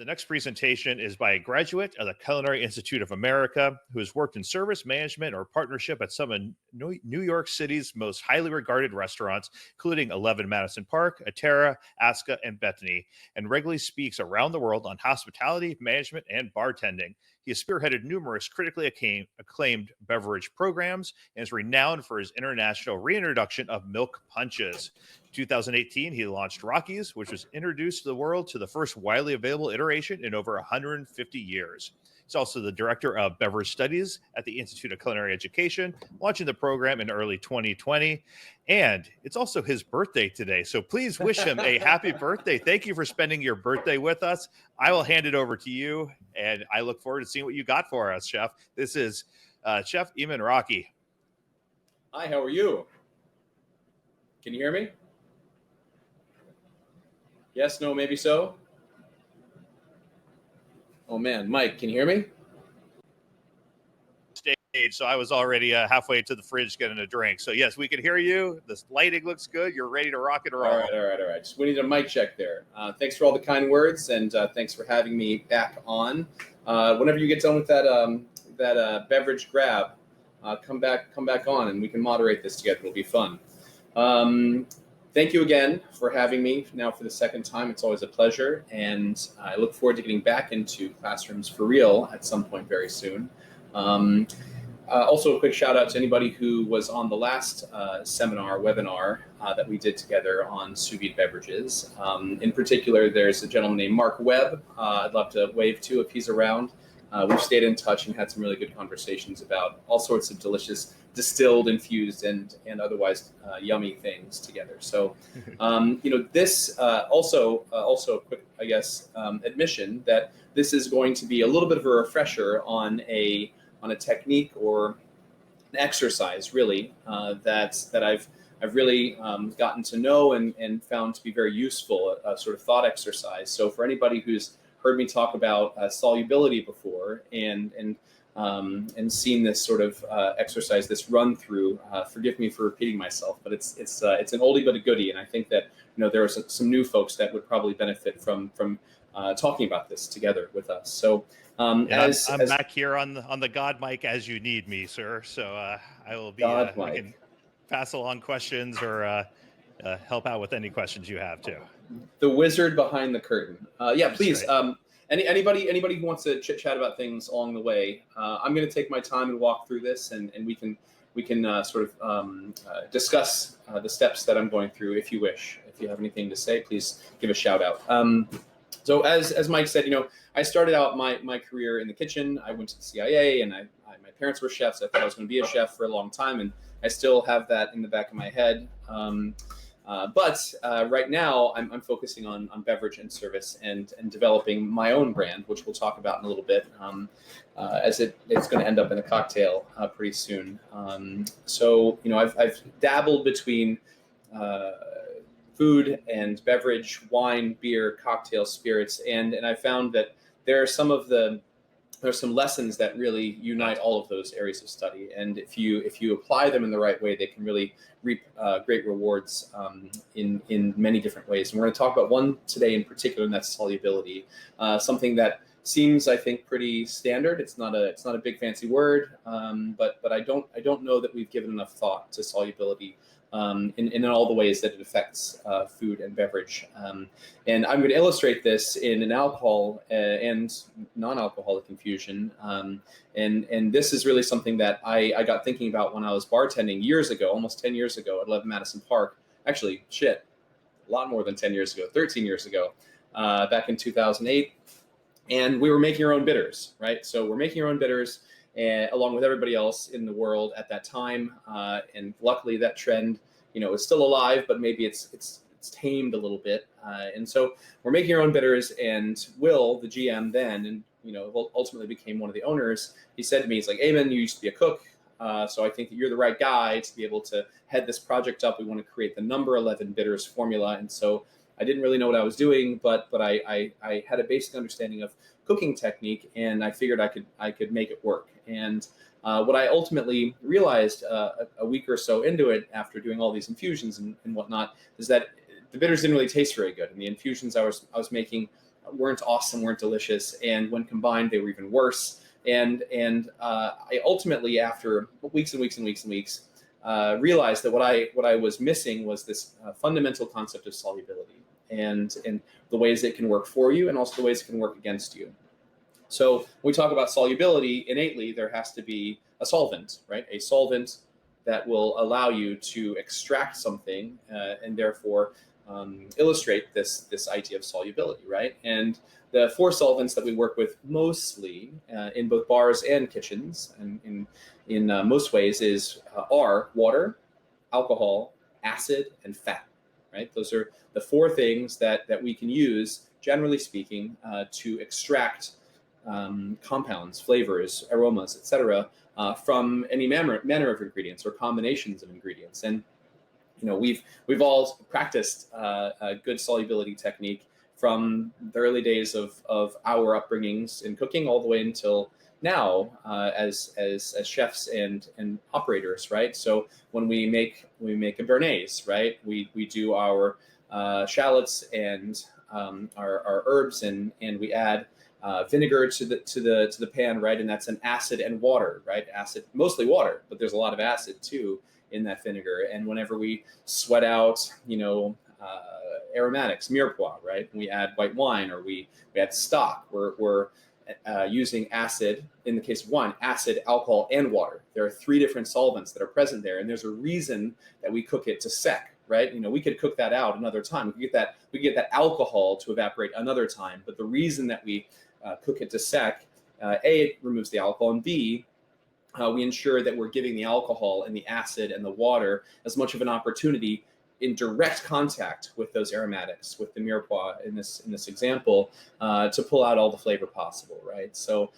next presentation is by a graduate of the Culinary Institute of America who has worked in service management or partnership at some of New York City's most highly regarded restaurants, including 11 Madison Park, Atera, Asca, and Bethany, and regularly speaks around the world on hospitality, management, and bartending. He has spearheaded numerous critically acclaimed beverage programs and is renowned for his international reintroduction of milk punches. 2018, he launched Rockies, which was introduced to the world to the first widely available iteration in over 150 years. He's also the director of beverage studies at the Institute of Culinary Education, launching the program in early 2020. And it's also his birthday today. So please wish him a happy birthday. Thank you for spending your birthday with us. I will hand it over to you, and I look forward to seeing what you got for us, Chef. This is Chef Eamon Rockey. Hi, how are you? Can you hear me? Yes, no, maybe so. Oh man, Mike, can you hear me? Stage, so I was already halfway to the fridge getting a drink. So yes, we can hear you. The lighting looks good. You're ready to rock and roll. All right. Just we need a mic check there. Thanks for all the kind words, and thanks for having me back on. Whenever you get done with that beverage grab, come back on, and we can moderate this together. It'll be fun. Thank you again for having me now for the second time. It's always a pleasure, and I look forward to getting back into classrooms for real at some point very soon. Also, a quick shout out to anybody who was on the last webinar that we did together on sous vide beverages. In particular, there's a gentleman named Mark Webb. I'd love to wave to if he's around. We've stayed in touch and had some really good conversations about all sorts of delicious distilled, infused, and otherwise yummy things together. So, this also a quick, admission that this is going to be a little bit of a refresher on a technique or an exercise, really, that I've really gotten to know and found to be very useful, a sort of thought exercise. So for anybody who's heard me talk about solubility before and seen this sort of exercise, this run through. Forgive me for repeating myself, but it's an oldie but a goodie, and I think that there are some new folks that would probably benefit from talking about this together with us. So I'm back here on the God mic as you need me, sir. So I will be. I can pass along questions or help out with any questions you have too. The wizard behind the curtain. Yeah, please. Right. Anybody who wants to chit chat about things along the way, I'm going to take my time and walk through this, and we can sort of discuss the steps that I'm going through. If you wish, if you have anything to say, please give a shout out. So as Mike said, I started out my career in the kitchen. I went to the CIA, and my parents were chefs. I thought I was going to be a chef for a long time, and I still have that in the back of my head. But right now, I'm focusing on beverage and service and developing my own brand, which we'll talk about in a little bit, as it's going to end up in a cocktail pretty soon. So I've dabbled between food and beverage, wine, beer, cocktail, spirits, and I found that there's some lessons that really unite all of those areas of study, and if you apply them in the right way, they can really reap great rewards in many different ways. And we're going to talk about one today in particular, and that's solubility. Something that seems, I think, pretty standard. It's not a big fancy word, but I don't know that we've given enough thought to solubility in all the ways that it affects food and beverage. And I'm going to illustrate this in an alcohol and non-alcoholic infusion. And this is really something that I got thinking about when I was bartending years ago, almost 10 years ago at 11 Madison Park. Actually, a lot more than 10 years ago, 13 years ago, back in 2008. And we were making our own bitters, right? So we're making our own bitters along with everybody else in the world at that time. And luckily that trend, is still alive, but maybe it's tamed a little bit. And so we're making our own bitters, and Will, the GM then, and ultimately became one of the owners, he said to me, he's like, Eamon, you used to be a cook. So I think that you're the right guy to be able to head this project up. We want to create the number 11 bitters formula. And so I didn't really know what I was doing, but I had a basic understanding of cooking technique, and I figured I could make it work. And what I ultimately realized a week or so into it, after doing all these infusions and whatnot, is that the bitters didn't really taste very good. And the infusions I was making weren't awesome, weren't delicious, and when combined, they were even worse. And I ultimately, after weeks and weeks and weeks and weeks, realized that what I was missing was this fundamental concept of solubility and the ways it can work for you and also the ways it can work against you. So when we talk about solubility, innately there has to be a solvent, right? A solvent that will allow you to extract something and therefore illustrate this idea of solubility, right? And the four solvents that we work with mostly in both bars and kitchens, and in most ways, are water, alcohol, acid, and fat, right? Those are the four things that we can use, generally speaking, to extract compounds, flavors, aromas, etc., from any manner of ingredients or combinations of ingredients. And we've all practiced a good solubility technique from the early days of our upbringings in cooking all the way until now as chefs and operators, right? So when we make a béarnaise, right, we do our shallots and our herbs and we add vinegar to the pan, right, and that's an acid and water, right? Acid, mostly water, but there's a lot of acid too in that vinegar. And whenever we sweat out, aromatics, mirepoix, right, we add white wine or we add stock, we're using acid. In the case of wine, acid, alcohol, and water. There are three different solvents that are present there, and there's a reason that we cook it to sec, right? We could cook that out another time. We could get that alcohol to evaporate another time. But the reason that we cook it to sec, A, it removes the alcohol, and B, we ensure that we're giving the alcohol and the acid and the water as much of an opportunity in direct contact with those aromatics, with the mirepoix in this example, to pull out all the flavor possible, right? So,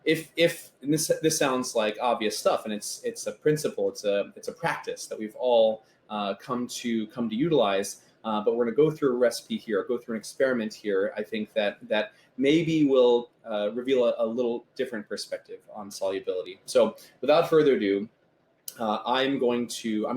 if and this sounds like obvious stuff, and it's a principle, it's a practice that we've all come to utilize. But we're going to go through a recipe here, go through an experiment here. I think that maybe will reveal a little different perspective on solubility. So, without further ado, I'm going to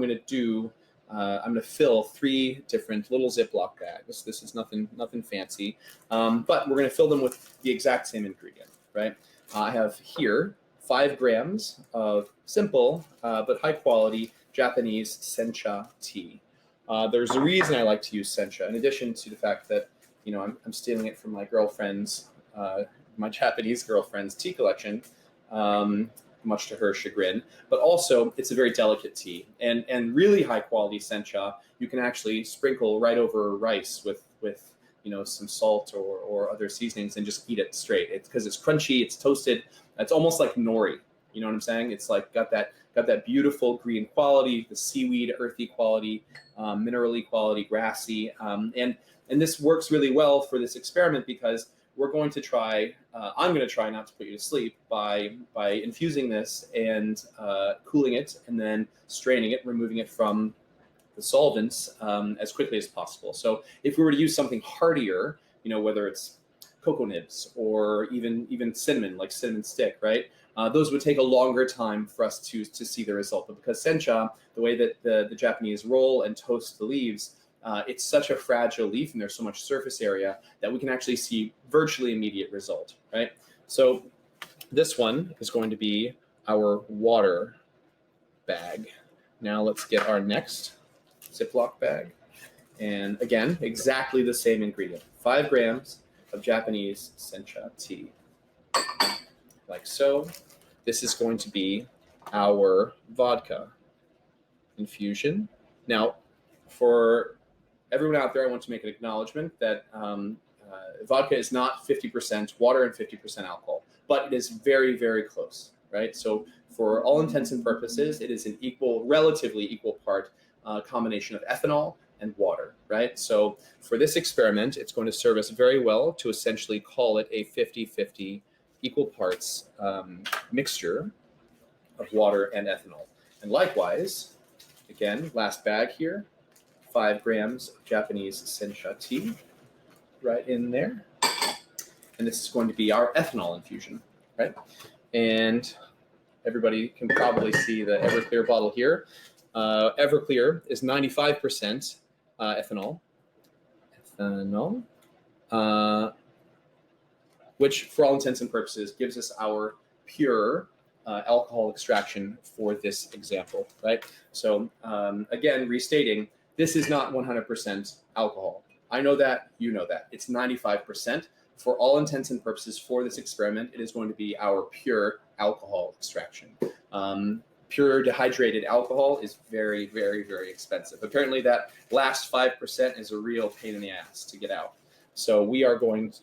fill three different little Ziploc bags. This is nothing fancy, but we're going to fill them with the exact same ingredient, right? I have here 5 grams of simple but high quality Japanese sencha tea. There's a reason I like to use sencha, in addition to the fact that I'm stealing it from my girlfriend's, my Japanese girlfriend's tea collection. Much to her chagrin, but also it's a very delicate tea, and really high quality sencha you can actually sprinkle right over rice with some salt or other seasonings and just eat it straight. It's because it's crunchy, it's toasted, it's almost like nori. You know what I'm saying? It's like got that beautiful green quality, the seaweed earthy quality, minerally quality, grassy, and this works really well for this experiment because we're going to try, I'm going to try not to put you to sleep by infusing this and cooling it and then straining it, removing it from the solvents as quickly as possible. So if we were to use something heartier, whether it's cocoa nibs or even cinnamon, like cinnamon stick, right? Those would take a longer time for us to see the result. But because sencha, the way that the Japanese roll and toast the leaves, it's such a fragile leaf and there's so much surface area that we can actually see virtually immediate result, right? So this one is going to be our water bag. Now let's get our next Ziploc bag. And again, exactly the same ingredient, 5 grams of Japanese sencha tea, like so. This is going to be our vodka infusion. Now, for everyone out there, I want to make an acknowledgement that vodka is not 50% water and 50% alcohol, but it is very, very close, right? So for all intents and purposes, it is an relatively equal part combination of ethanol and water, right? So for this experiment, it's going to serve us very well to essentially call it a 50-50 equal parts mixture of water and ethanol. And likewise, again, last bag here, 5 grams of Japanese sencha tea right in there. And this is going to be our ethanol infusion, right? And everybody can probably see the Everclear bottle here. Everclear is 95% ethanol. which for all intents and purposes gives us our pure alcohol extraction for this example, right? So again, restating, this is not 100% alcohol. I know that, you know that. It's 95%. For all intents and purposes for this experiment, it is going to be our pure alcohol extraction. Pure dehydrated alcohol is very, very, very expensive. Apparently that last 5% is a real pain in the ass to get out. So we are going to,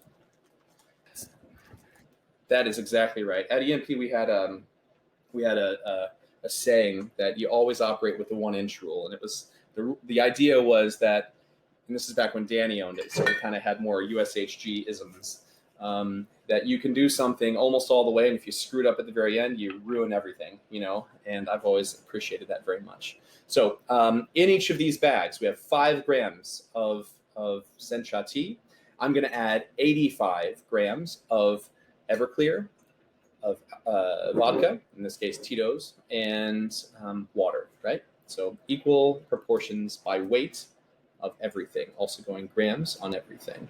that is exactly right. At EMP, we had a saying that you always operate with the 1-inch rule. And it was, the idea was that, and this is back when Danny owned it, so we kind of had more USHG isms, that you can do something almost all the way, and if you screw it up at the very end, you ruin everything, you know, and I've always appreciated that very much. So in each of these bags, we have 5 grams of sencha tea. I'm going to add 85 grams of Everclear, of vodka, in this case Tito's, and water, right? So equal proportions by weight of everything, also going grams on everything.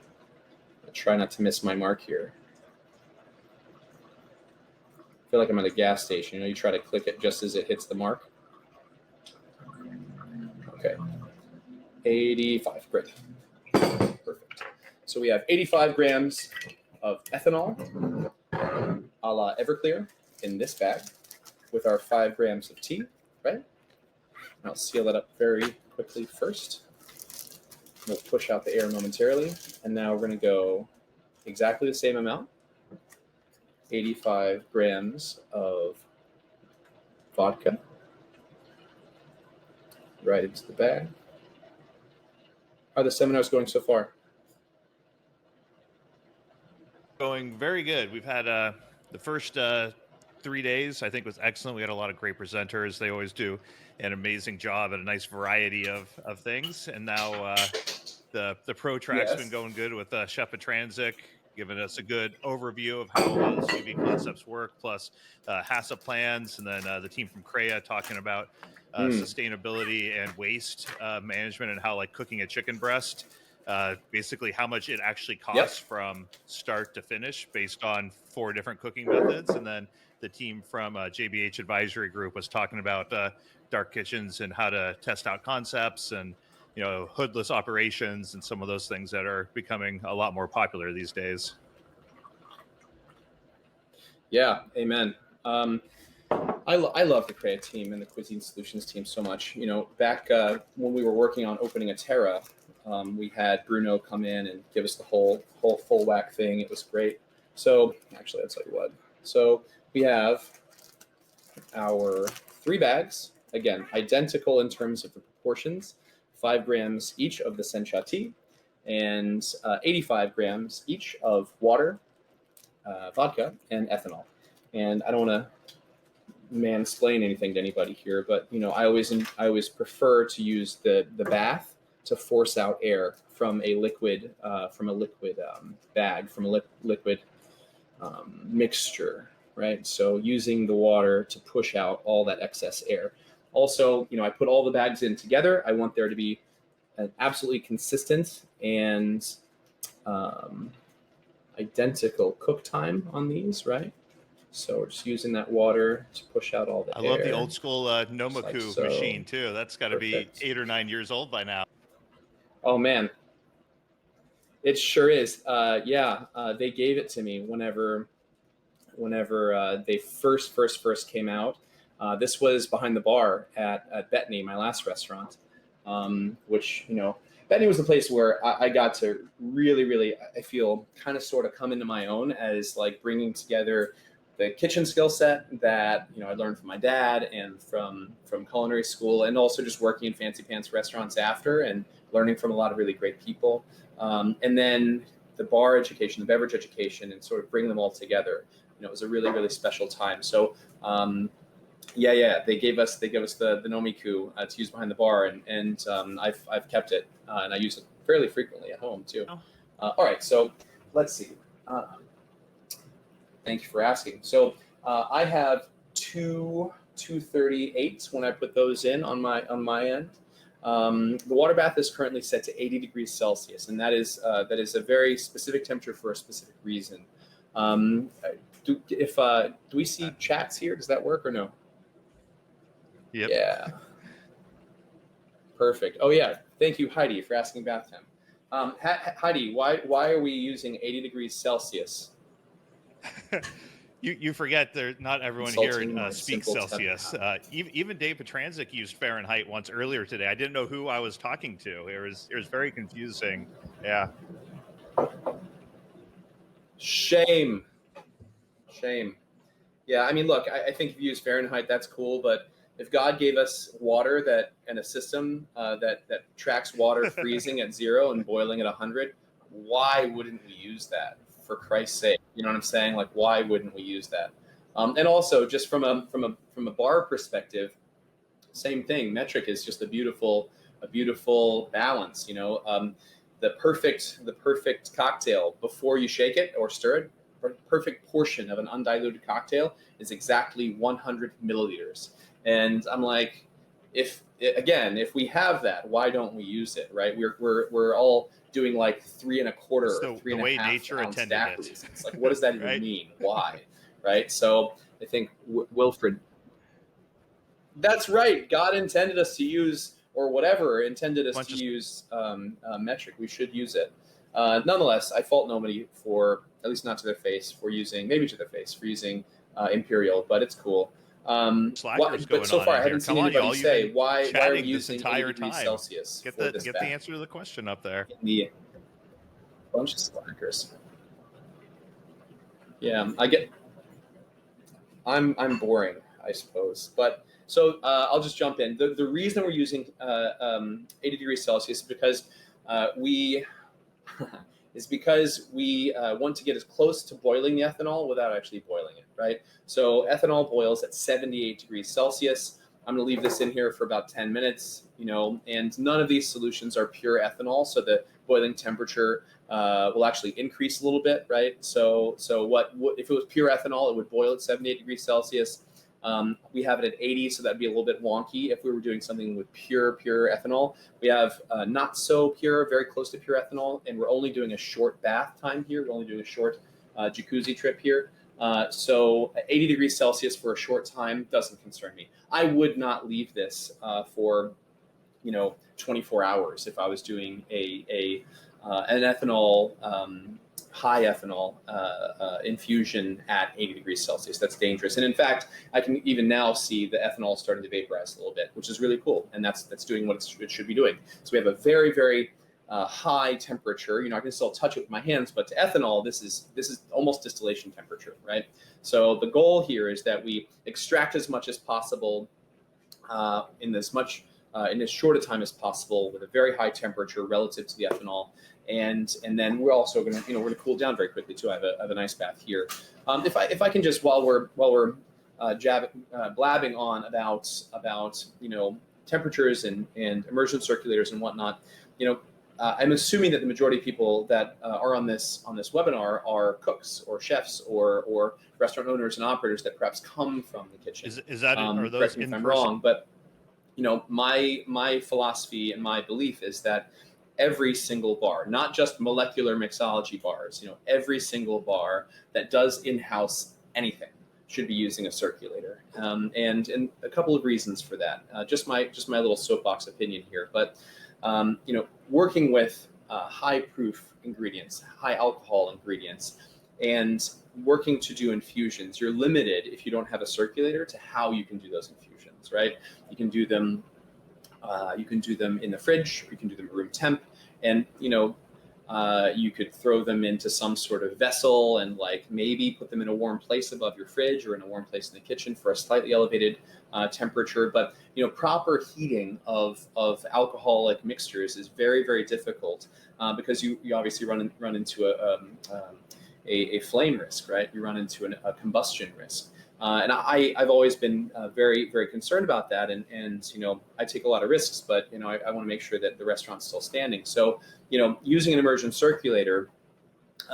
I'll try not to miss my mark here. I feel like I'm at a gas station. You know, you try to click it just as it hits the mark. Okay. 85, great. Perfect. So we have 85 grams of ethanol, a la Everclear, in this bag with our 5 grams of tea, right? I'll seal that up very quickly first. We'll push out the air momentarily. And now we're going to go exactly the same amount, 85 grams of vodka right into the bag. How are the seminars going so far? Going very good. We've had the first 3 days, I think, was excellent. We had a lot of great presenters. They always do an amazing job and a nice variety of things. And now the pro track's been going good with Chef Petranzik giving us a good overview of how sous vide concepts work, plus HACCP plans, and then the team from CREA talking about sustainability and waste management, and how, like, cooking a chicken breast, basically how much it actually costs from start to finish based on 4 different cooking methods. And then the team from JBH Advisory Group was talking about dark kitchens and how to test out concepts, and, you know, hoodless operations and some of those things that are becoming a lot more popular these days. Yeah, amen. I love the CREA team and the Cuisine Solutions team so much. You know, back when we were working on opening a Terra, we had Bruno come in and give us the whole full whack thing. It was great. So actually, I'll tell you what. So we have our 3 bags, again, identical in terms of the proportions, 5 grams each of the sencha tea, and 85 grams each of water, vodka, and ethanol. And I don't want to mansplain anything to anybody here, but, you know, I always prefer to use the bath to force out air from a liquid bag, from a liquid mixture, right? So using the water to push out all that excess air. Also, you know, I put all the bags in together. I want there to be an absolutely consistent and identical cook time on these, right? So we're just using that water to push out all the air. I love the old school Nomaku machine too. That's got to be 8 or 9 years old by now. Oh man, it sure is. They gave it to me whenever they first came out. This was behind the bar at Bethany, my last restaurant, which, you know, Bethany was the place where I got to really, I feel, kind of sort of come into my own as, like, bringing together the kitchen skill set that, you know, I learned from my dad and from culinary school, and also just working in fancy pants restaurants after and learning from a lot of really great people. And then the bar education, the beverage education, and sort of bring them all together. You know, it was a really special time. So they gave us the Nomiku to use behind the bar, and I've kept it, and I use it fairly frequently at home too. All right, so let's see. Thank you for asking. So I have two 238s when I put those in on my end. The water bath is currently set to 80 degrees Celsius, and that is a very specific temperature for a specific reason. Do we see chats here? Does that work or no? Yep. Yeah. Perfect. Oh yeah. Thank you, Heidi, for asking bath temp. Heidi, why are we using 80 degrees Celsius? You forget that not everyone Consulting here my speaks simple temp Celsius. Even Dave Petranzik used Fahrenheit once earlier today. I didn't know who I was talking to. It was very confusing. Yeah. Shame. Yeah, I mean, look, I think if you use Fahrenheit, that's cool. But if God gave us water and a system that tracks water freezing at 0 and boiling at 100, why wouldn't we use that? For Christ's sake, you know what I'm saying? Like, why wouldn't we use that? And also, just from a bar perspective, same thing. Metric is just a beautiful balance. The perfect cocktail before you shake it or stir it. Perfect portion of an undiluted cocktail is exactly 100 milliliters. And I'm like, if we have that, why don't we use it? Right? We're all doing like 3 1/4 or 3.5 nature ounce intended daiquiris. It's like, what does that even right? mean? Why? Right? So I think Wilfred. That's right. God intended us to use, or whatever intended us to use, metric. We should use it. Nonetheless, I fault nobody for, at least not to their face, for using, maybe to their face, for using imperial, but it's cool. But so far, I haven't seen anybody say why are we using 80 degrees Celsius for this get bath? the answer to the question up there. The bunch of slackers. Yeah, I'm boring, I suppose, but. So I'll just jump in. The reason we're using 80 degrees Celsius is because we want to get as close to boiling the ethanol without actually boiling it, right? So ethanol boils at 78 degrees Celsius. I'm going to leave this in here for about 10 minutes, and none of these solutions are pure ethanol, so the boiling temperature will actually increase a little bit, right? So what if it was pure ethanol, it would boil at 78 degrees Celsius. We have it at 80, so that'd be a little bit wonky if we were doing something with pure ethanol. We have not so pure, very close to pure ethanol, and we're only doing a short bath time here. We're only doing a short jacuzzi trip here. So 80 degrees Celsius for a short time doesn't concern me. I would not leave this for 24 hours if I was doing an ethanol high ethanol infusion at 80 degrees Celsius. That's dangerous. And in fact, I can even now see the ethanol starting to vaporize a little bit, which is really cool. And that's doing what it should be doing. So we have a very, very high temperature. I can still touch it with my hands, but to ethanol, this is almost distillation temperature, right? So the goal here is that we extract as much as possible in as short a time as possible with a very high temperature relative to the ethanol. And then we're also going to, we're going to cool down very quickly too. I have an ice bath here. If I can just, while we're blabbing on about temperatures and immersion circulators and whatnot, I'm assuming that the majority of people that are on this webinar are cooks or chefs or restaurant owners and operators that perhaps come from the kitchen. Is that are those correct me if I'm wrong, but my philosophy and my belief is that every single bar, not just molecular mixology bars, every single bar that does in-house anything should be using a circulator, and a couple of reasons for that. Just my little soapbox opinion here, but working with high proof ingredients, high alcohol ingredients, and working to do infusions, you're limited if you don't have a circulator to how you can do those infusions, right? You can do them in the fridge, you can do them at room temp, and you could throw them into some sort of vessel and maybe put them in a warm place above your fridge or in a warm place in the kitchen for a slightly elevated temperature. But proper heating of alcoholic mixtures is very, very difficult because you obviously run into a flame risk, right? You run into a combustion risk. And I've always been very, very concerned about that. And I take a lot of risks, but, I want to make sure that the restaurant's still standing. So, using an immersion circulator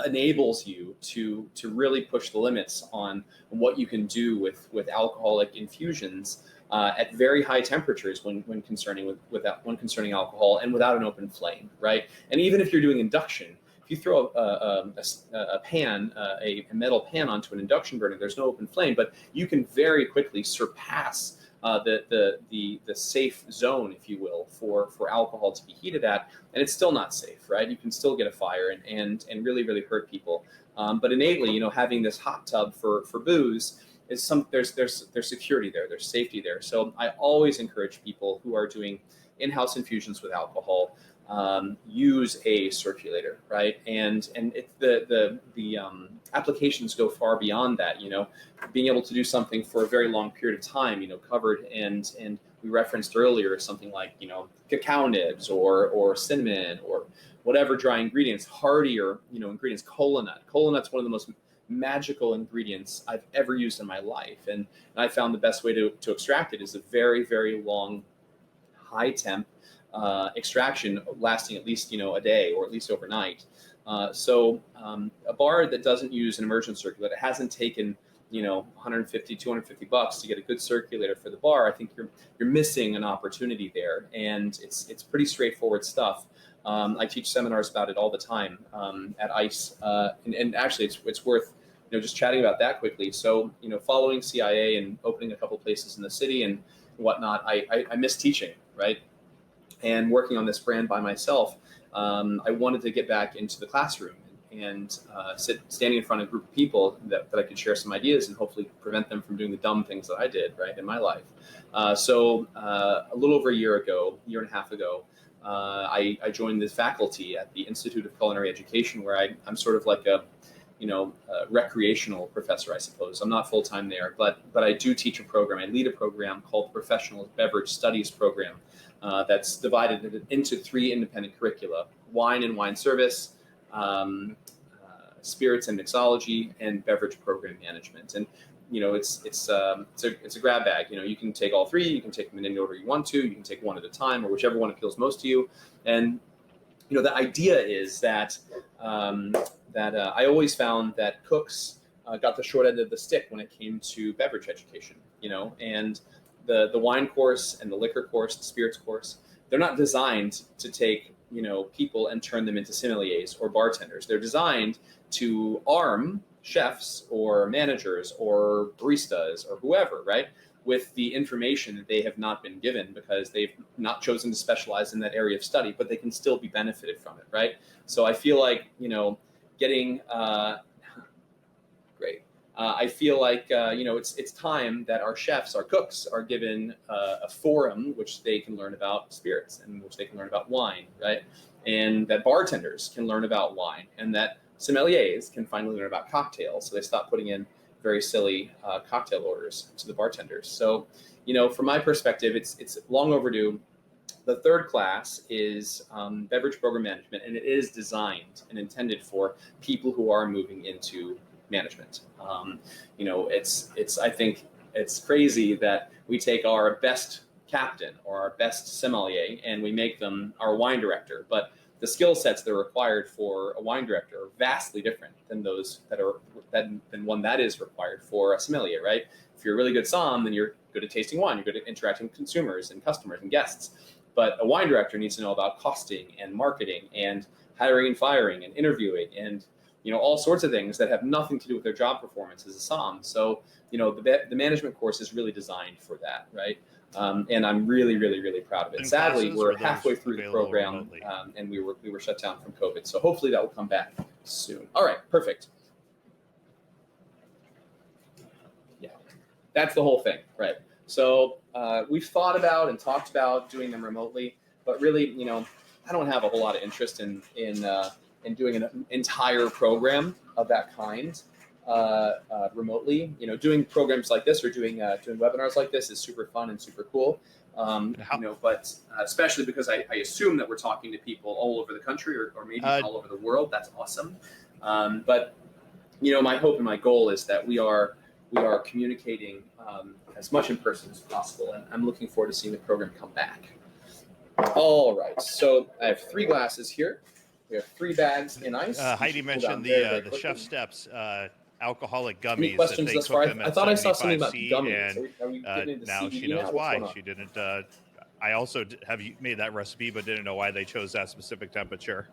enables you to really push the limits on what you can do with alcoholic infusions at very high temperatures when concerning alcohol and without an open flame, right? And even if you're doing induction, if you throw a metal pan onto an induction burner, there's no open flame, but you can very quickly surpass the safe zone, if you will, for alcohol to be heated at, and it's still not safe, right? You can still get a fire and really, really hurt people. But innately, having this hot tub for booze is there's security there, there's safety there. So I always encourage people who are doing in-house infusions with alcohol, use a circulator, right? And the applications go far beyond that. Being able to do something for a very long period of time, covered and we referenced earlier something like cacao nibs or cinnamon or whatever dry ingredients, hardier ingredients. Cola nut. Cola nut's one of the most magical ingredients I've ever used in my life, and I found the best way to extract it is a very, very long, high temp extraction lasting at least a day or at least overnight. So a bar that doesn't use an immersion circulator, hasn't taken $150, $250 to get a good circulator for the bar, I think you're missing an opportunity there, and it's pretty straightforward stuff. I teach seminars about it all the time at ICE, and actually it's worth just chatting about that quickly. So following CIA and opening a couple places in the city and whatnot, I miss teaching, right? And working on this brand by myself, I wanted to get back into the classroom and standing in front of a group of people that I could share some ideas and hopefully prevent them from doing the dumb things that I did, right, in my life. So a little over a year and a half ago, I joined the faculty at the Institute of Culinary Education, where I'm sort of like a recreational professor, I suppose. I'm not full-time there, but I do teach a program. I lead a program called the Professional Beverage Studies Program that's divided into 3 independent curricula: wine and wine service, spirits and mixology, and beverage program management. And it's a grab bag. You can take all 3. You can take them in any order you want to. You can take one at a time, or whichever one appeals most to you. And the idea is that I always found that cooks got the short end of the stick when it came to beverage education. And the wine course and the liquor course, the spirits course, they're not designed to take people and turn them into sommeliers or bartenders. They're designed to arm chefs or managers or baristas or whoever, right, with the information that they have not been given because they've not chosen to specialize in that area of study, but they can still be benefited from it, right? So I feel like, getting great. I feel like, it's time that our chefs, our cooks are given a forum which they can learn about spirits and which they can learn about wine, right? And that bartenders can learn about wine, and that sommeliers can finally learn about cocktails, so they stop putting in very silly cocktail orders to the bartenders. So, from my perspective, it's long overdue. The 3rd class is beverage program management, and it is designed and intended for people who are moving into management. I think it's crazy that we take our best captain or our best sommelier and we make them our wine director, but the skill sets that are required for a wine director are vastly different than those than one that is required for a sommelier, right? If you're a really good somm, then you're good at tasting wine, you're good at interacting with consumers and customers and guests. But a wine director needs to know about costing and marketing and hiring and firing and interviewing and all sorts of things that have nothing to do with their job performance as a somm. So the management course is really designed for that, right? And I'm really, really, really proud of it. And Sadly, classes, we're are those halfway through the available program, remotely? and we were shut down from COVID. So hopefully that will come back soon. All right, perfect. Yeah, that's the whole thing, right? So we've thought about and talked about doing them remotely, but really, I don't have a whole lot of interest in doing an entire program of that kind remotely. Doing programs like this or doing webinars like this is super fun and super cool. But especially because I assume that we're talking to people all over the country or maybe all over the world. That's awesome. But my hope and my goal is that we are communicating as much in person as possible, and I'm looking forward to seeing the program come back. All right, so I have 3 glasses here. We have 3 bags in ice. Heidi mentioned the chef steps. alcoholic gummies Any that questions they thus cook far? them I at thought I saw something about 75C, gummies. and Are we getting into now she CBD knows now? What's going why. on? She didn't. I also have made that recipe, but didn't know why they chose that specific temperature.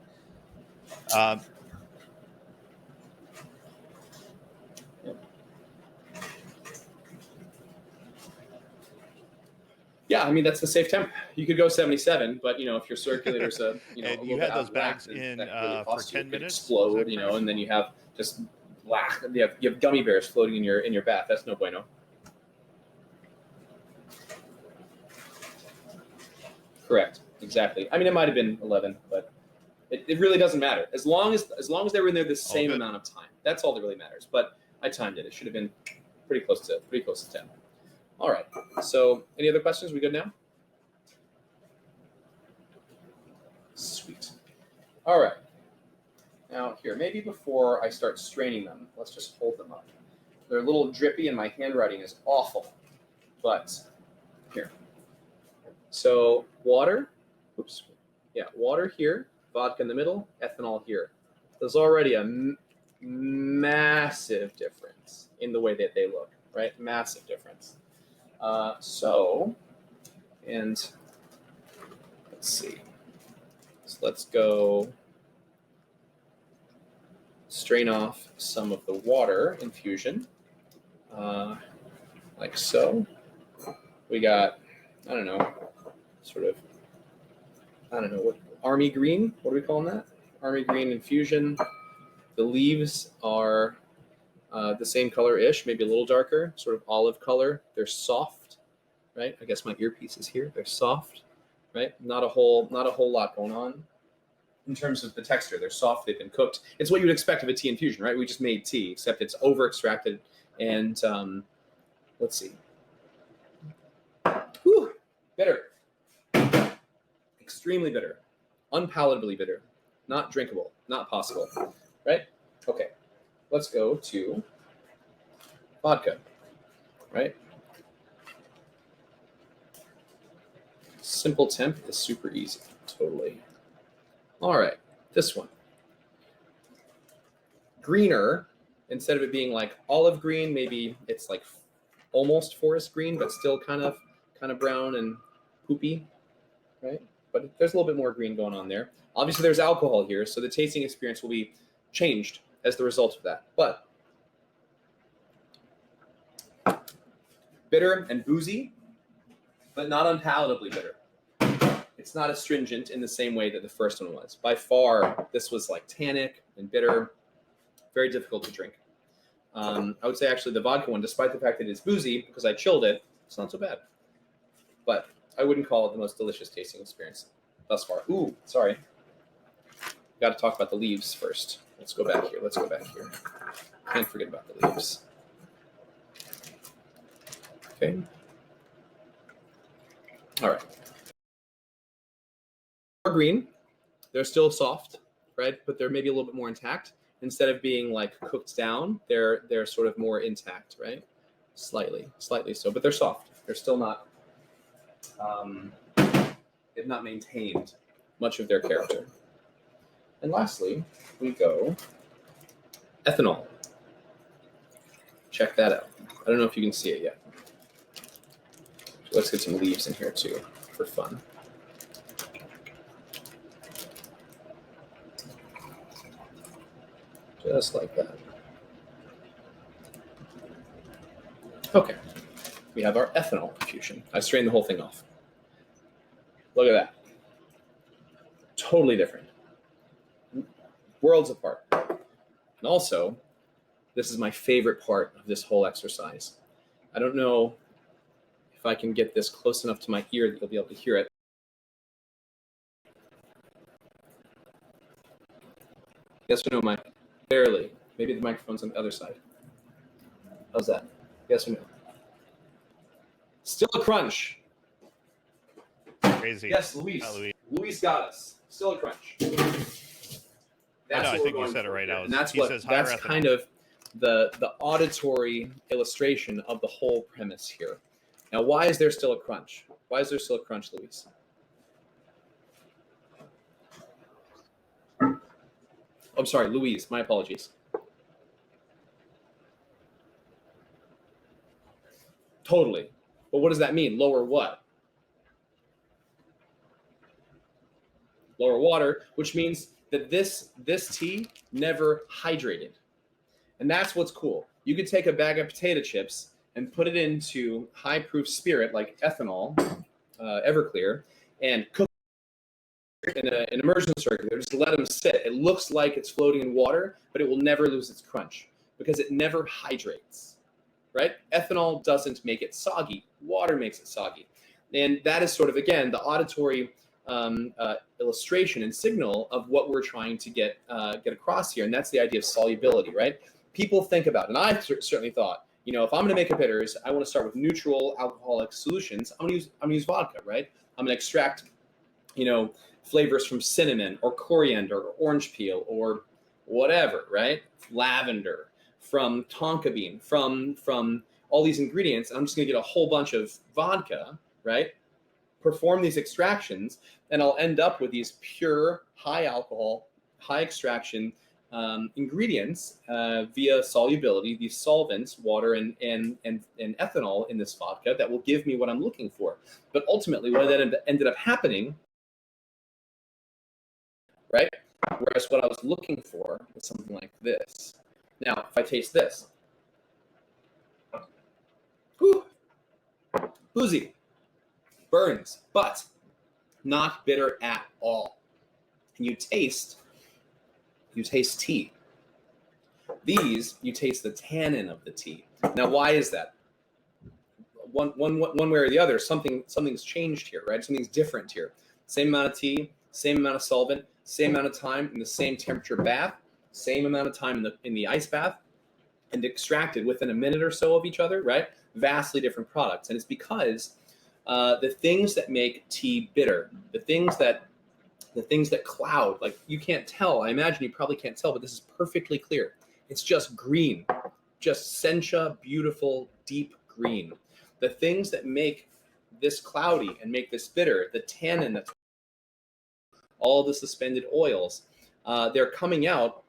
Yeah, I mean that's the safe temp. You could go 77, but if your circulator's a And a you little bit had out those of whack, bags then in that could really for cost you. 10 It could minutes. explode, and then you have just black. You have gummy bears floating in your bath. That's no bueno. Correct. Exactly. I mean, it might have been 11, but it really doesn't matter as long as they were in there the same amount of time. That's all that really matters. But I timed it. It should have been pretty close to 10. All right. So, any other questions? We good now? Sweet. All right. Now here, maybe before I start straining them, let's just hold them up. They're a little drippy and my handwriting is awful, but here. So water, water here, vodka in the middle, ethanol here. There's already a massive difference in the way that they look, right? Massive difference. And let's see. So let's go strain off some of the water infusion, like so. We got, I don't know, what, army green, what are we calling that? Army green infusion. The leaves are the same color-ish, maybe a little darker, sort of olive color. They're soft, right? I guess my earpiece is here. They're soft, right? Not a whole lot going on. In terms of the texture, they're soft, they've been cooked. It's what you would expect of a tea infusion, right? We just made tea, except it's over-extracted and, let's see. Whew, bitter. Extremely bitter. Unpalatably bitter. Not drinkable. Not possible, right? Okay, let's go to vodka, right? Simple temp is super easy, totally. All right, this one. Greener, instead of it being like olive green, maybe it's like almost forest green, but still kind of brown and poopy, right? But there's a little bit more green going on there. Obviously, there's alcohol here, so the tasting experience will be changed as the result of that. But bitter and boozy, but not unpalatably bitter. It's not astringent in the same way that the first one was. By far, this was like tannic and bitter, very difficult to drink. I would say actually the vodka one, despite the fact that it's boozy, because I chilled it, it's not so bad. But I wouldn't call it the most delicious tasting experience thus far. Ooh, sorry. Got to talk about the leaves first. Let's go back here. Can't forget about the leaves. Okay. All right. More green. They're still soft, right? But they're maybe a little bit more intact. Instead of being like cooked down, they're sort of more intact, right? Slightly so, but they're soft. They're still not. They've not maintained much of their character. And lastly, we go ethanol. Check that out. I don't know if you can see it yet. So let's get some leaves in here too for fun. Just like that. Okay, we have our ethanol infusion. I strained the whole thing off. Look at that. Totally different. Worlds apart. And also, this is my favorite part of this whole exercise. I don't know if I can get this close enough to my ear that you'll be able to hear it. Yes or no, Mike? Barely. Maybe the microphone's on the other side. How's that? Yes or no? Still a crunch. Crazy. Yes, Luis. Luis got us. Still a crunch. That's I think you said it right. And that's kind of the auditory illustration of the whole premise here. Now, why is there still a crunch? Why is there still a crunch, Luis? I'm sorry, Louise. My apologies. Totally. But what does that mean? Lower what? Lower water, which means that this tea never hydrated. And that's what's cool. You could take a bag of potato chips and put it into high-proof spirit like ethanol, Everclear, and cook it in an immersion circuit. Just let them sit. It looks like it's floating in water, but it will never lose its crunch because it never hydrates, right? Ethanol doesn't make it soggy. Water makes it soggy. And that is sort of, again, the auditory illustration and signal of what we're trying to get across here. And that's the idea of solubility, right? People think about, and I've certainly thought, you know, if I'm going to make a bitters, I want to start with neutral alcoholic solutions. I'm going to use vodka, right? I'm going to extract, you know, flavors from cinnamon or coriander or orange peel or whatever, right? Lavender, from tonka bean, from all these ingredients. I'm just going to get a whole bunch of vodka, right? Perform these extractions, and I'll end up with these pure, high alcohol, high extraction ingredients via solubility, these solvents, water and ethanol in this vodka that will give me what I'm looking for. But ultimately, what ended up happening, right? Whereas what I was looking for was something like this. Now, if I taste this, whew, boozy, burns, but not bitter at all. And you taste tea. These, you taste the tannin of the tea. Now, why is that? One way or the other, something's changed here, right? Something's different here. Same amount of tea, same amount of solvent, same amount of time in the same temperature bath, same amount of time in the ice bath, and extracted within a minute or so of each other, right? Vastly different products. And it's because the things that make tea bitter, the things that cloud, like you can't tell, I imagine you probably can't tell, but this is perfectly clear. It's just green, just sencha, beautiful, deep green. The things that make this cloudy and make this bitter, the tannin, that's all the suspended oils, they're coming out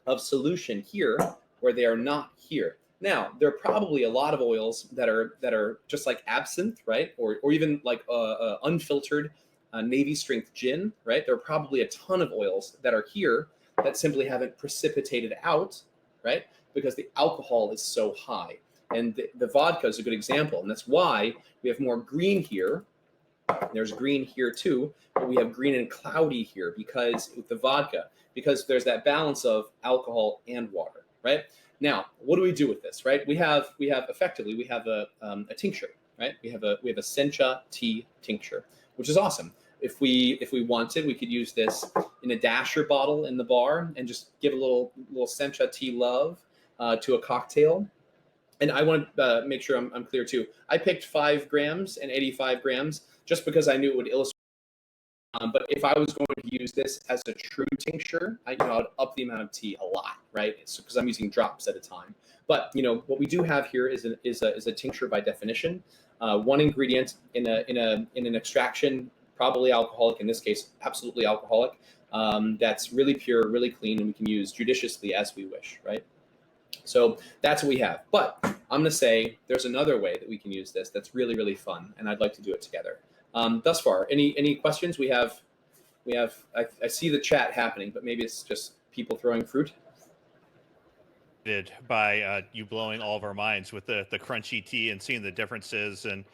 of solution here where they are not here. Now, there are probably a lot of oils that are just like absinthe, right? Or even like unfiltered Navy strength gin, right? There are probably a ton of oils that are here that simply haven't precipitated out, right? Because the alcohol is so high. And the vodka is a good example. And that's why we have more green here. There's green here too, but we have green and cloudy here because with the vodka, because there's that balance of alcohol and water, right? Now, what do we do with this, right? We have effectively a tincture, right? We have a sencha tea tincture, which is awesome. If we wanted, we could use this in a dasher bottle in the bar and just give a little sencha tea love to a cocktail. And I want to make sure I'm clear too. I picked 5 grams and 85 grams just because I knew it would illustrate. But if I was going to use this as a true tincture, I'd up the amount of tea a lot, right? It's because I'm using drops at a time. But what we do have here is a tincture by definition. One ingredient in an extraction, probably alcoholic in this case, absolutely alcoholic. That's really pure, really clean, and we can use judiciously as we wish, right? So that's what we have. But I'm going to say there's another way that we can use this that's really, really fun, and I'd like to do it together. Thus far, any questions? We have. I see the chat happening, but maybe it's just people throwing fruit. By you blowing all of our minds with the crunchy tea and seeing the differences, and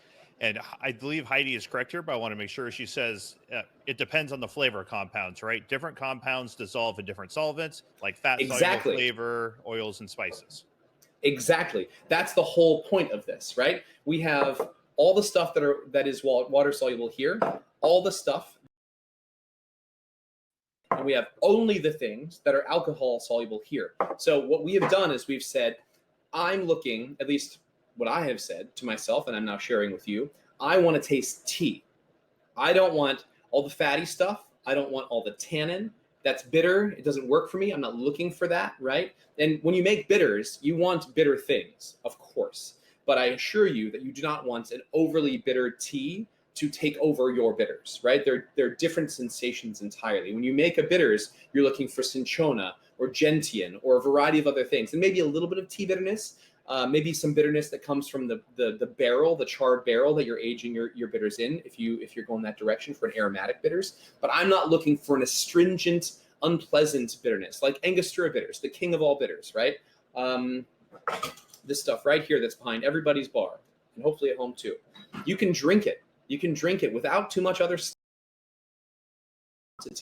I believe Heidi is correct here, but I want to make sure she says it depends on the flavor compounds, right? Different compounds dissolve in different solvents, like fat soluble flavor, oils, and spices. Exactly. That's the whole point of this, right? We have all the stuff that is water soluble here, all the stuff, and we have only the things that are alcohol soluble here. So what we have done is we've said, I'm looking, at least what I have said to myself, and I'm now sharing with you, I want to taste tea. I don't want all the fatty stuff. I don't want all the tannin. That's bitter. It doesn't work for me. I'm not looking for that, right? And when you make bitters, you want bitter things, of course. But I assure you that you do not want an overly bitter tea to take over your bitters, right? They're different sensations entirely. When you make a bitters, you're looking for cinchona or gentian or a variety of other things, and maybe a little bit of tea bitterness, Maybe some bitterness that comes from the barrel, the charred barrel that you're aging your bitters in, if you're going that direction for an aromatic bitters. But I'm not looking for an astringent, unpleasant bitterness like Angostura bitters, the king of all bitters, right? This stuff right here that's behind everybody's bar, and hopefully at home too. You can drink it. You can drink it without too much other stuff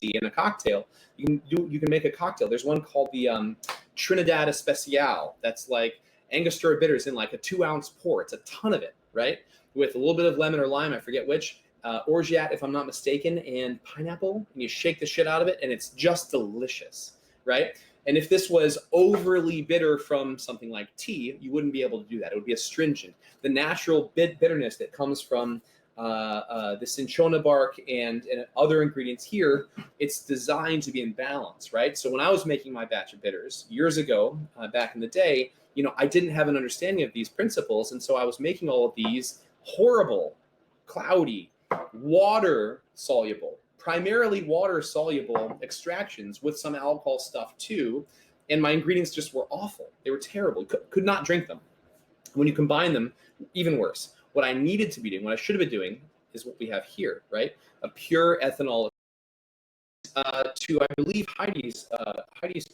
in a cocktail. You can make a cocktail. There's one called the Trinidad Especial. That's like Angostura bitters in like a 2-ounce pour. It's a ton of it, right? With a little bit of lemon or lime, I forget which, orgeat, if I'm not mistaken, and pineapple. And you shake the shit out of it, and it's just delicious, right? And if this was overly bitter from something like tea, you wouldn't be able to do that. It would be astringent. The natural bitterness that comes from the cinchona bark and other ingredients here, it's designed to be in balance, right? So when I was making my batch of bitters years ago, back in the day, I didn't have an understanding of these principles, and so I was making all of these horrible, cloudy, water-soluble, primarily water-soluble extractions with some alcohol stuff too, and my ingredients just were awful. They were terrible. Could not drink them. When you combine them, even worse. What I needed to be doing, what I should have been doing, is what we have here, right? A pure ethanol. To, I believe, Heidi's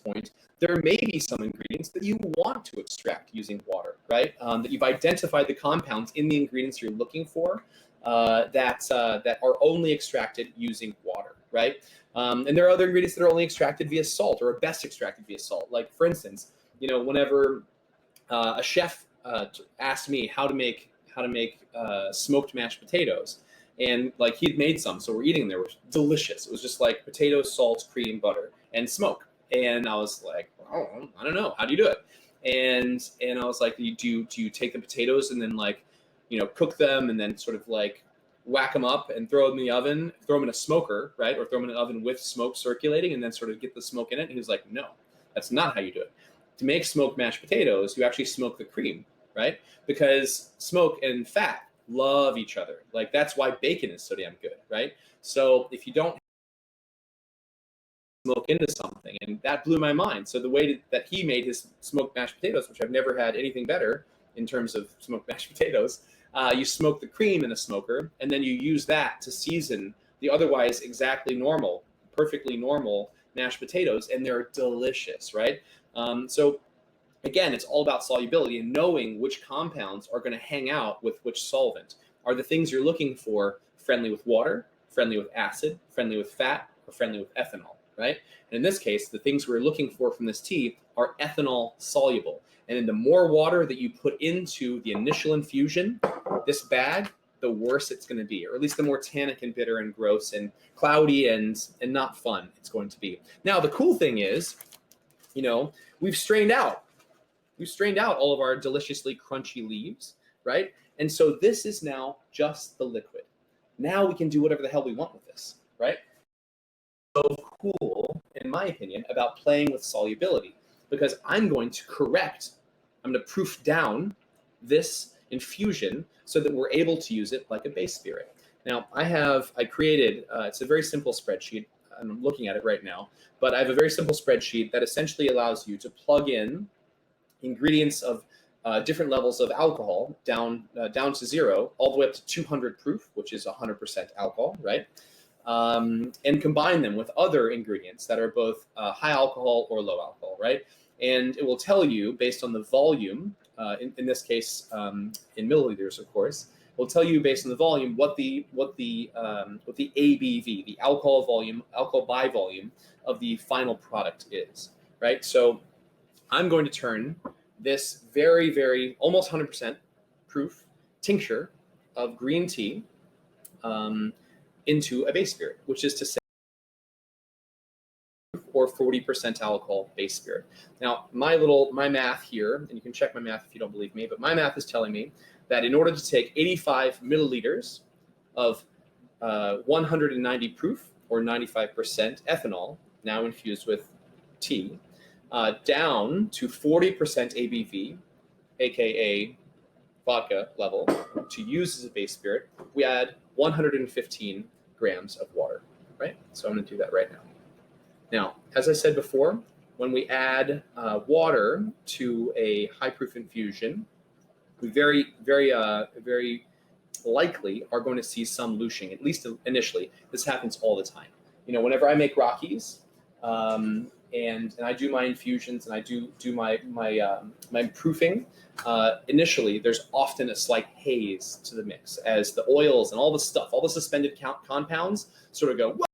point, there may be some ingredients that you want to extract using water, right? That you've identified the compounds in the ingredients you're looking for that are only extracted using water, right? And there are other ingredients that are only extracted via salt, or are best extracted via salt. Like, for instance, whenever a chef asked me how to make smoked mashed potatoes, and like he'd made some, so we're eating them. They were delicious. It was just like potatoes, salt, cream, butter, and smoke. And I was like, oh, I don't know, how do you do it? And I was like, do you take the potatoes and then like, cook them and then sort of like whack them up and throw them in the oven, throw them in a smoker, right? Or throw them in an oven with smoke circulating and then sort of get the smoke in it. And he was like, no, that's not how you do it. To make smoked mashed potatoes, you actually smoke the cream, right? Because smoke and fat love each other. Like, that's why bacon is so damn good, right? So if you don't smoke into something, and that blew my mind. So the way that he made his smoked mashed potatoes, which I've never had anything better in terms of smoked mashed potatoes, you smoke the cream in a smoker, and then you use that to season the otherwise exactly normal, perfectly normal mashed potatoes, and they're delicious, right? So again, it's all about solubility and knowing which compounds are going to hang out with which solvent. Are the things you're looking for friendly with water, friendly with acid, friendly with fat, or friendly with ethanol, right? And in this case, the things we're looking for from this tea are ethanol soluble. And then the more water that you put into the initial infusion, this bag, the worse it's going to be, or at least the more tannic and bitter and gross and cloudy and not fun it's going to be. Now, the cool thing is, we've strained out all of our deliciously crunchy leaves, right? And so this is now just the liquid. Now we can do whatever the hell we want with this, right? So cool, in my opinion, about playing with solubility, because I'm going to proof down this infusion so that we're able to use it like a base spirit. Now, I created, it's a very simple spreadsheet. I'm looking at it right now, but I have a very simple spreadsheet that essentially allows you to plug in ingredients of different levels of alcohol down to 0, all the way up to 200 proof, which is 100% alcohol, right? And combine them with other ingredients that are both high alcohol or low alcohol, right? And it will tell you based on the volume, in this case, in milliliters, of course, it will tell you based on the volume what the ABV, the alcohol by volume of the final product is, right? So I'm going to turn this very, very, almost 100% proof tincture of green tea into a base spirit, which is to say, or 40% alcohol base spirit. Now, my math here, and you can check my math if you don't believe me, but my math is telling me that in order to take 85 milliliters of 190 proof, or 95% ethanol, now infused with tea, down to 40% ABV, aka vodka level, to use as a base spirit, we add 115 grams of water, right? So I'm going to do that right now. Now, as I said before, when we add water to a high-proof infusion, we very likely are going to see some lushing, at least initially. This happens all the time. Whenever I make Rockies, and I do my infusions and I do my proofing, initially there's often a slight haze to the mix as the oils and all the stuff, all the suspended compounds sort of go, whoa!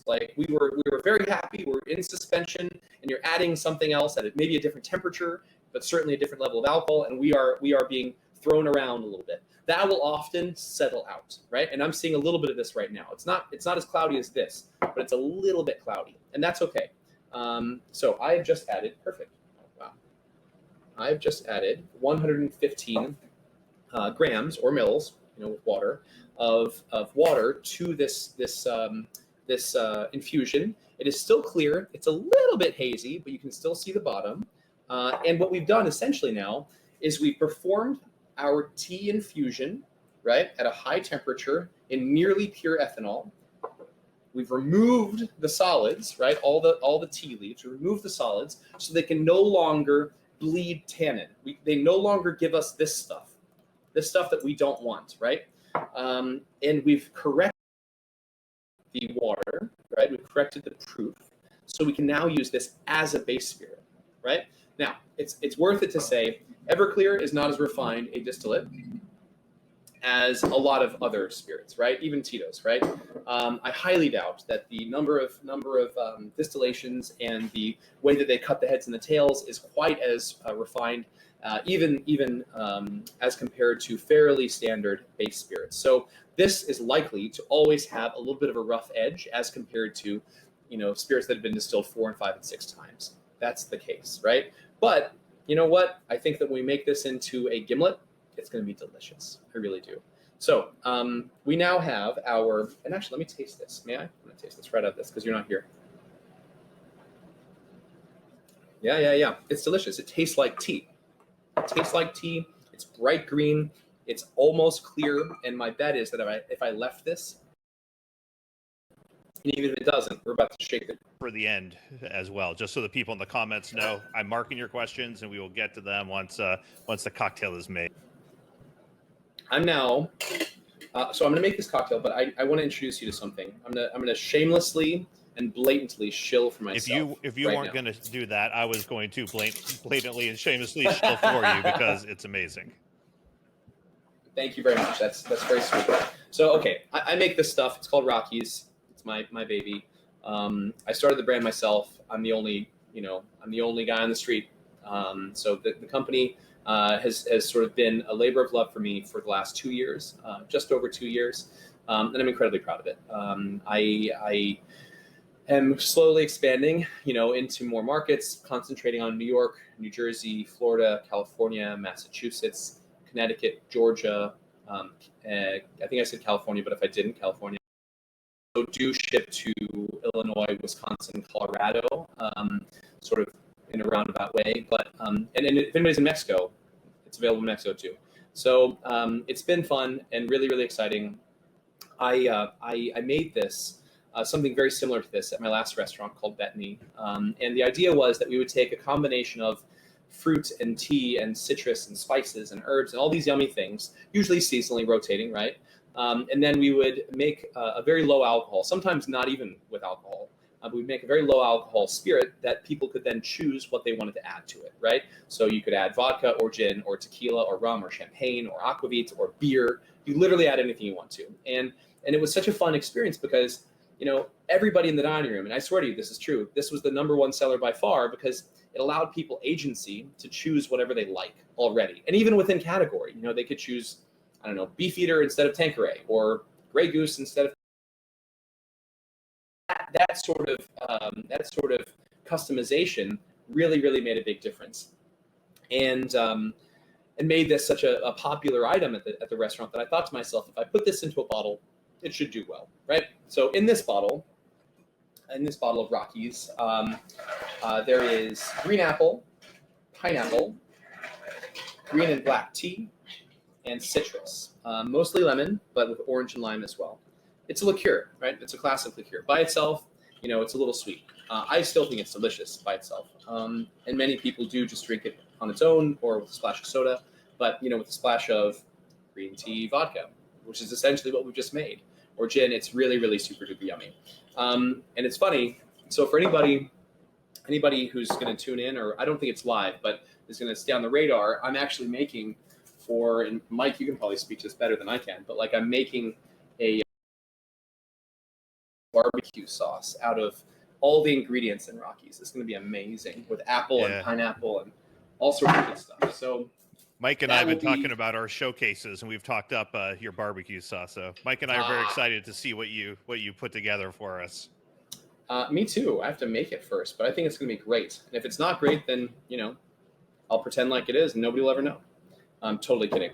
Like we were very happy, we're in suspension, and you're adding something else at maybe a different temperature, but certainly a different level of alcohol, and we are being thrown around a little bit. That will often settle out, right? And I'm seeing a little bit of this right now. It's not as cloudy as this, but it's a little bit cloudy, and that's okay. So I have just added, perfect. Wow. I've just added 115 grams or mils, with water of water to this infusion. It is still clear. It's a little bit hazy, but you can still see the bottom. And what we've done essentially now is we've performed our tea infusion, right, at a high temperature in nearly pure ethanol. We've removed the solids, right, all the tea leaves. We removed the solids so they can no longer bleed tannin. They no longer give us this stuff that we don't want, right? And we've corrected the water, right? We've corrected the proof, so we can now use this as a base spirit, right? Now, it's worth it to say, Everclear is not as refined a distillate as a lot of other spirits, right? Even Tito's, right? I highly doubt that the number of distillations and the way that they cut the heads and the tails is quite as refined, even as compared to fairly standard base spirits. So this is likely to always have a little bit of a rough edge as compared to, spirits that have been distilled 4 and 5 and 6 times. That's the case, right? But you know what? I think that when we make this into a gimlet, it's going to be delicious. I really do. So we now have and actually, let me taste this. May I? I'm going to taste this right out of this because you're not here. Yeah. It's delicious. It tastes like tea. It's bright green. It's almost clear. And my bet is that if I left this, and even if it doesn't, we're about to shake it. For the end as well, just so the people in the comments know, I'm marking your questions and we will get to them once the cocktail is made. I'm now, so I'm going to make this cocktail, but I want to introduce you to something. I'm going to shamelessly and blatantly shill for myself. If you weren't going to do that, I was going to blatantly and shamelessly shill for you because it's amazing. Thank you very much. That's very sweet. So okay, I make this stuff. It's called Rockies. It's my baby. I started the brand myself. I'm the only guy on the street. So the company has sort of been a labor of love for me for the last 2 years, just over 2 years, and I'm incredibly proud of it. I am slowly expanding, into more markets, concentrating on New York, New Jersey, Florida, California, Massachusetts, Connecticut, Georgia. I think I said California, but if I didn't, California. So do ship to Illinois, Wisconsin, Colorado, sort of in a roundabout way. But and if anybody's in Mexico, it's available in Mexico too. So it's been fun and really, really exciting. I made this something very similar to this at my last restaurant called Bethany, and the idea was that we would take a combination of fruit and tea and citrus and spices and herbs and all these yummy things, usually seasonally rotating, right? And then we would make a very low alcohol, sometimes not even with alcohol. We'd make a very low alcohol spirit that people could then choose what they wanted to add to it, right? So you could add vodka or gin or tequila or rum or champagne or aquavit or beer. You literally add anything you want to. And it was such a fun experience because, everybody in the dining room, and I swear to you, this is true, this was the #1 seller by far because it allowed people agency to choose whatever they like already. And even within category, they could choose, I don't know, Beefeater instead of Tanqueray or Grey Goose instead of that sort of customization really, really made a big difference, and made this such a popular item at the restaurant that I thought to myself, if I put this into a bottle, it should do well, right? So in this bottle of Rockies, there is green apple, pineapple, green and black tea, and citrus, mostly lemon, but with orange and lime as well. It's a liqueur, right? It's a classic liqueur. By itself, it's a little sweet. I still think it's delicious by itself. And many people do just drink it on its own or with a splash of soda, but with a splash of green tea vodka, which is essentially what we've just made, or gin, it's really, really super duper yummy. And it's funny. So for anybody who's going to tune in, or I don't think it's live, but is going to stay on the radar, I'm actually making and Mike, you can probably speak to this better than I can, but like I'm making a barbecue sauce out of all the ingredients in Rockies. It's going to be amazing with apple and pineapple and all sorts of good stuff. So Mike and I have been talking about our showcases, and we've talked up your barbecue sauce. So Mike and I are very excited to see what you put together for us. Me too. I have to make it first, but I think it's going to be great. And if it's not great, then I'll pretend like it is, and nobody will ever know. I'm totally kidding.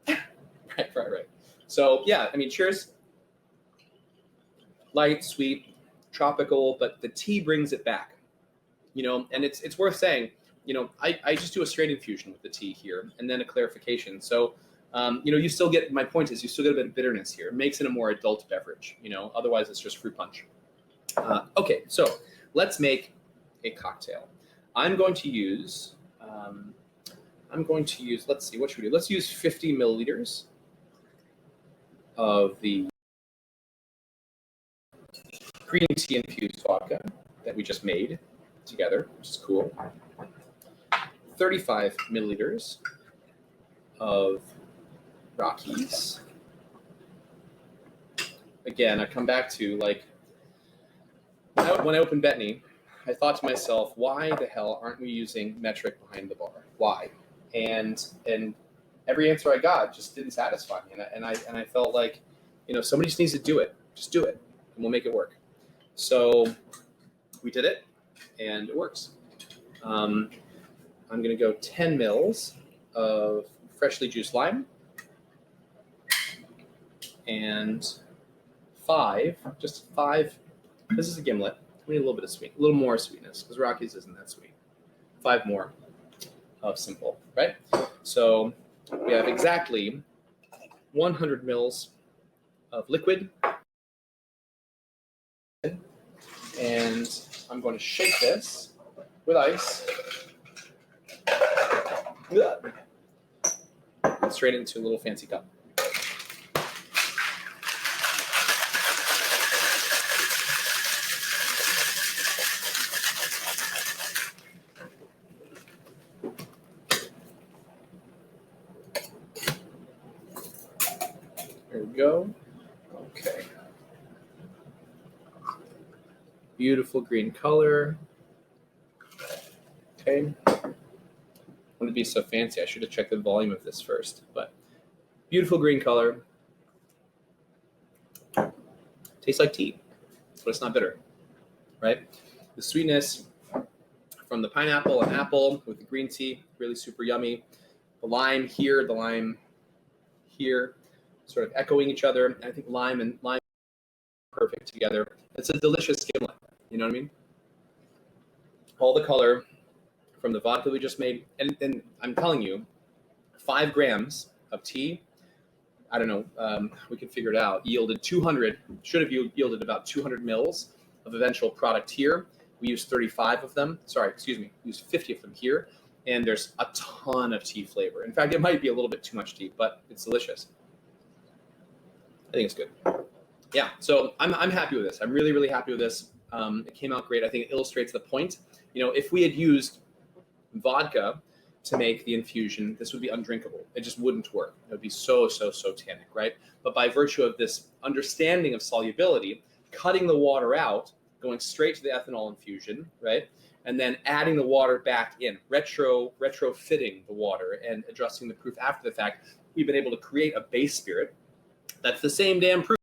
Right. So yeah, I mean, cheers. Light, sweet, tropical, but the tea brings it back. And it's worth saying. I just do a straight infusion with the tea here, and then a clarification. So, you still get, my point is, you still get a bit of bitterness here. It makes it a more adult beverage. Otherwise it's just fruit punch. Okay, so let's make a cocktail. I'm going to use, let's see, what should we do? Let's use 50 milliliters of the green tea infused vodka that we just made together, which is cool. 35 milliliters of Rockies. Again, I come back to when I opened Bettany, I thought to myself, why the hell aren't we using metric behind the bar? Why? And every answer I got just didn't satisfy me, and I felt like, somebody just needs to do it. Just do it, and we'll make it work. So we did it, and it works. I'm going to go 10 mils of freshly juiced lime and just five. This is a gimlet. We need a little bit of sweet, a little more sweetness, because Rockies isn't that sweet. 5 more of simple, right? So we have exactly 100 mils of liquid. And I'm going to shake this with ice. Straight into a little fancy cup. There we go. Okay. Beautiful green color. Okay. Wouldn't be so fancy. I should have checked the volume of this first, but beautiful green color. Tastes like tea, but it's not bitter, right? The sweetness from the pineapple and apple with the green tea, really super yummy. The lime here, sort of echoing each other. And I think lime and lime perfect together. It's a delicious gimlet. You know what I mean? All the color from the vodka we just made, and I'm telling you, 5 grams of tea, I don't know, we can figure it out, should have yielded about 200 mils of eventual product here. We used 35 of them, we used 50 of them here, and there's a ton of tea flavor. In fact, it might be a little bit too much tea, but it's delicious. I think it's good. Yeah, so I'm happy with this. I'm really, really happy with this. It came out great. I think it illustrates the point. If we had used vodka to make the infusion, this would be undrinkable. It just wouldn't work. It would be so tannic, right? But by virtue of this understanding of solubility, cutting the water out, going straight to the ethanol infusion, right? And then adding the water back in, retrofitting the water and adjusting the proof after the fact, we've been able to create a base spirit that's the same damn proof,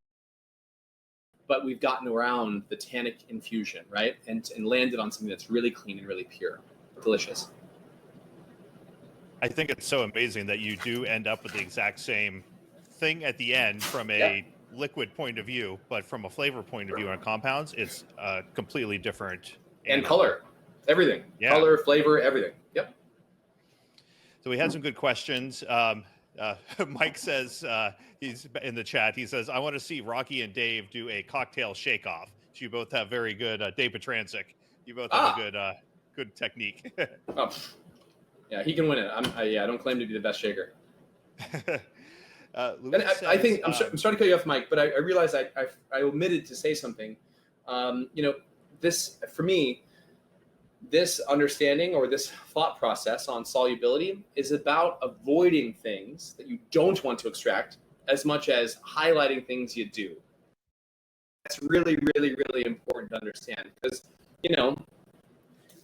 but we've gotten around the tannic infusion, right? And landed on something that's really clean and really pure. Delicious. I think it's so amazing that you do end up with the exact same thing at the end from a liquid point of view, but from a flavor point of view on compounds, it's completely different. And color, everything. Yeah. Color, flavor, everything. Yep. So we had some good questions. Mike says, he's in the chat, he says, I want to see Rocky and Dave do a cocktail shake-off. you both have very good Dave Petransic. You both have a good technique. Oh, yeah, he can win it. I don't claim to be the best shaker. And I think I'm sorry to cut you off, Mike, but I realized I omitted to say something. This, for me, this understanding or this thought process on solubility is about avoiding things that you don't want to extract as much as highlighting things you do. That's really, really, really important to understand, because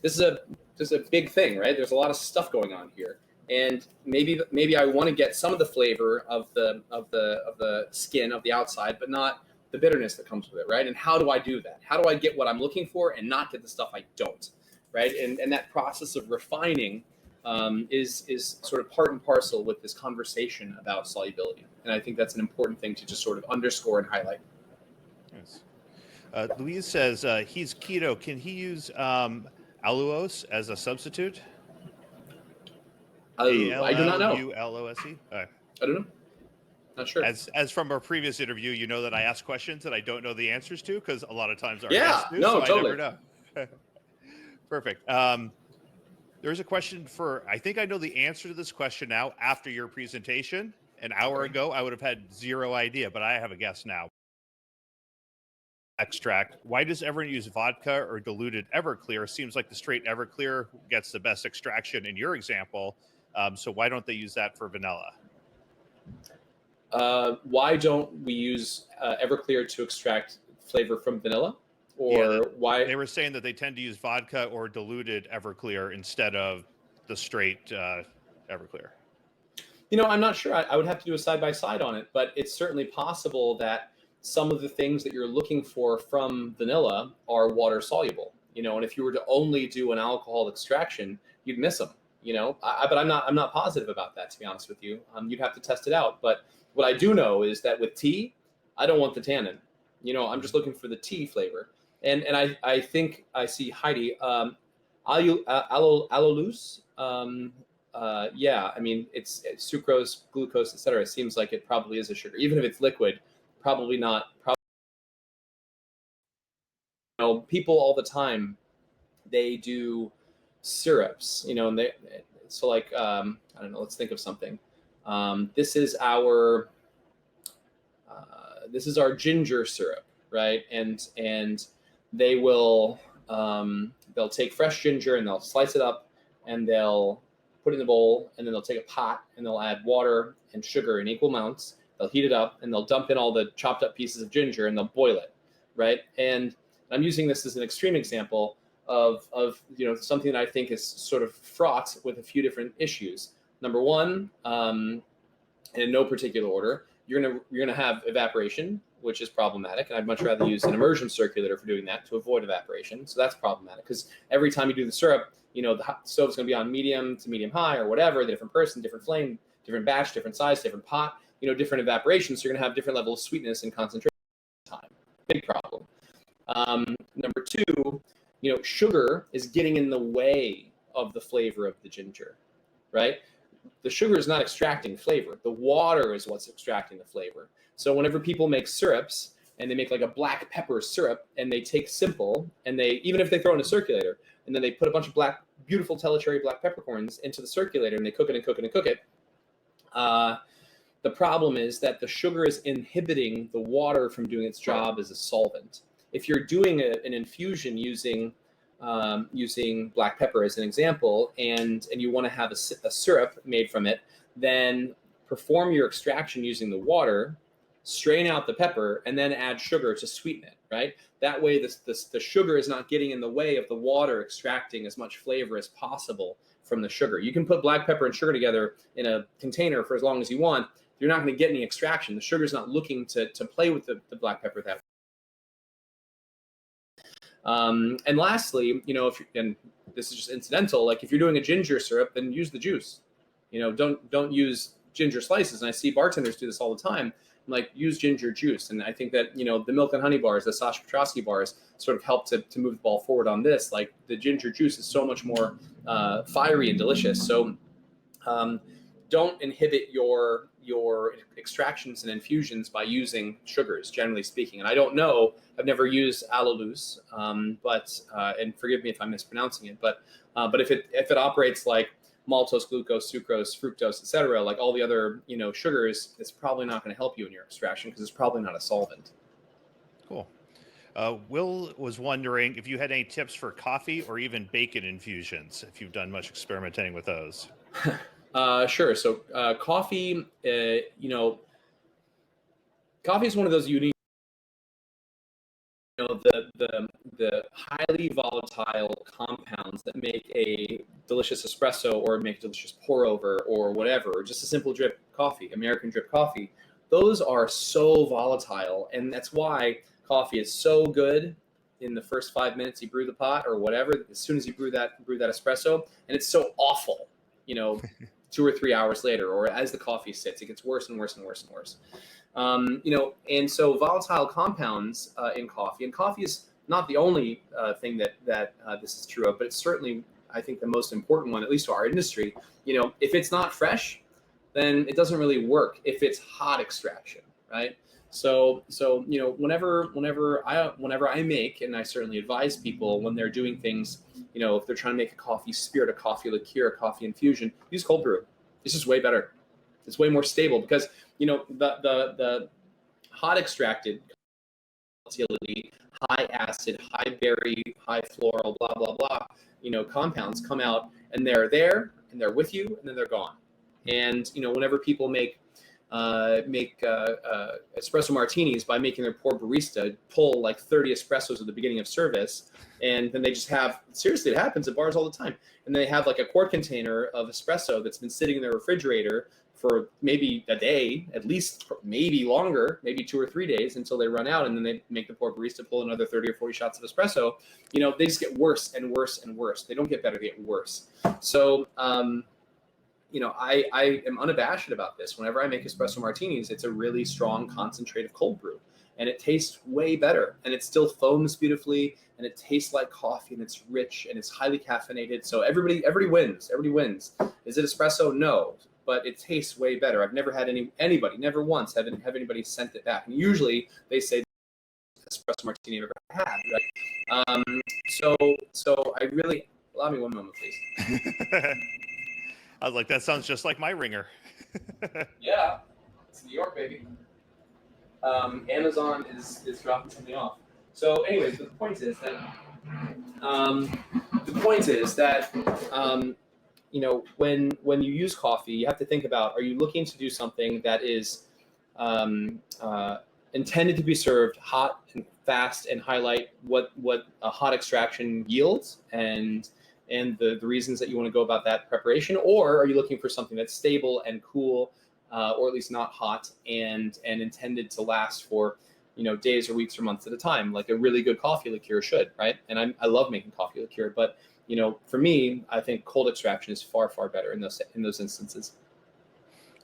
this is a big thing, right? There's a lot of stuff going on here, and maybe I want to get some of the flavor of the skin of the outside, but not the bitterness that comes with it, right? And how do I do that? How do I get what I'm looking for and not get the stuff I don't, right? And that process of refining is sort of part and parcel with this conversation about solubility. And I think that's an important thing to just sort of underscore and highlight. Yes. Louise says he's keto. Can he use allulose as a substitute? I do not know. Allulose? I don't know. Not sure. As from our previous interview, you know that I ask questions that I don't know the answers to, because a lot of times our guests do, totally. I never know. Perfect. There's a question I think I know the answer to this question now after your presentation. An hour ago, I would have had zero idea, but I have a guess now. Extract. Why does everyone use vodka or diluted Everclear? Seems like the straight Everclear gets the best extraction in your example. So why don't they use that for vanilla? Why don't we use Everclear to extract flavor from vanilla? Or why? They were saying that they tend to use vodka or diluted Everclear instead of the straight Everclear. I'm not sure. I would have to do a side-by-side on it, but it's certainly possible that some of the things that you're looking for from vanilla are water soluble, and if you were to only do an alcohol extraction, you'd miss them, but I'm not positive about that, to be honest with you. You'd have to test it out. But what I do know is that with tea, I don't want the tannin. I'm just looking for the tea flavor. And I think I see Heidi, allulose. Yeah, I mean, it's sucrose, glucose, etc. It seems like it probably is a sugar, even if it's liquid. Probably not. People all the time, they do syrups, and I don't know. Let's think of something. This is our ginger syrup, right? And they will they'll take fresh ginger and they'll slice it up and they'll put it in a bowl, and then they'll take a pot and they'll add water and sugar in equal amounts. They'll heat it up and they'll dump in all the chopped up pieces of ginger and they'll boil it, right? And I'm using this as an extreme example of something that I think is sort of fraught with a few different issues. Number one, in no particular order, you're gonna have evaporation, which is problematic, and I'd much rather use an immersion circulator for doing that to avoid evaporation. So that's problematic, because every time you do the syrup, the stove's going to be on medium to medium high or whatever, the different person, different flame, different batch, different size, different pot, different evaporation. So you're going to have different level of sweetness and concentration time. Big problem. Number two, sugar is getting in the way of the flavor of the ginger, right? The sugar is not extracting flavor. The water is what's extracting the flavor. So whenever people make syrups and they make like a black pepper syrup and they take simple and even if they throw in a circulator and then they put a bunch of beautiful telecherry black peppercorns into the circulator and they cook it and cook it and cook it, the problem is that the sugar is inhibiting the water from doing its job as a solvent. If you're doing an infusion using black pepper as an example, and you want to have a syrup made from it, then perform your extraction using the water, strain out the pepper, and then add sugar to sweeten it, right? That way the sugar is not getting in the way of the water extracting as much flavor as possible from the sugar. You can put black pepper and sugar together in a container for as long as you want. You're not going to get any extraction. The sugar's not looking to play with the black pepper that way. And lastly, and this is just incidental, like if you're doing a ginger syrup, then use the juice. Don't use ginger slices. And I see bartenders do this all the time. Like, use ginger juice. And I think that, the milk and honey bars, the Sasha Petrosky bars sort of help to move the ball forward on this. Like, the ginger juice is so much more fiery and delicious. So don't inhibit your extractions and infusions by using sugars, generally speaking. And I don't know, I've never used allulose, but and forgive me if I'm mispronouncing it, but if it operates like maltose, glucose, sucrose, fructose, etc., like all the other sugars, it's probably not going to help you in your extraction because it's probably not a solvent. Cool. Will was wondering if you had any tips for coffee or even bacon infusions, if you've done much experimenting with those. Sure. So coffee, coffee is one of those unique, the highly volatile compounds that make a delicious espresso or make a delicious pour over or whatever, or just a simple drip coffee, American drip coffee. Those are so volatile, and that's why coffee is so good in the first 5 minutes you brew the pot or whatever. As soon as you brew that espresso, and it's so awful, 2 or 3 hours later, or as the coffee sits, it gets worse and worse and worse and worse. And so volatile compounds in coffee, and coffee is not the only thing that this is true of, but it's certainly, I think, the most important one, at least to our industry. If it's not fresh, then it doesn't really work. If it's hot extraction, right? So whenever I make, and I certainly advise people when they're doing things, if they're trying to make a coffee spirit, a coffee liqueur, a coffee infusion, use cold brew. It's just way better. It's way more stable because the hot extracted volatility, high acid, high berry, high floral, blah blah blah, compounds come out and they're there and they're with you and then they're gone. And whenever people make espresso martinis by making their poor barista pull like 30 espressos at the beginning of service, and then they just have, seriously, it happens at bars all the time, and they have like a quart container of espresso that's been sitting in their refrigerator for maybe a day, at least, maybe longer, maybe 2 or 3 days until they run out, and then they make the poor barista pull another 30 or 40 shots of espresso. They just get worse and worse and worse. They don't get better, they get worse. So I am unabashed about this. Whenever I make espresso martinis, it's a really strong concentrate of cold brew, and it tastes way better, and it still foams beautifully, and it tastes like coffee, and it's rich, and it's highly caffeinated. So everybody wins. Everybody wins. Is it espresso? No, but it tastes way better. I've never had anybody, never once have anybody sent it back. And usually they say espresso martini I've ever had, right? So I really, allow me one moment, please. I was like, that sounds just like my ringer. Yeah, it's New York, baby. Amazon is dropping something off. So, anyways, the point is that when you use coffee, you have to think about: are you looking to do something that is intended to be served hot and fast and highlight what a hot extraction yields and the reasons that you want to go about that preparation, or are you looking for something that's stable and cool, or at least not hot and intended to last for days or weeks or months at a time, like a really good coffee liqueur should, right? And I love making coffee liqueur, but for me, I think cold extraction is far better in those instances.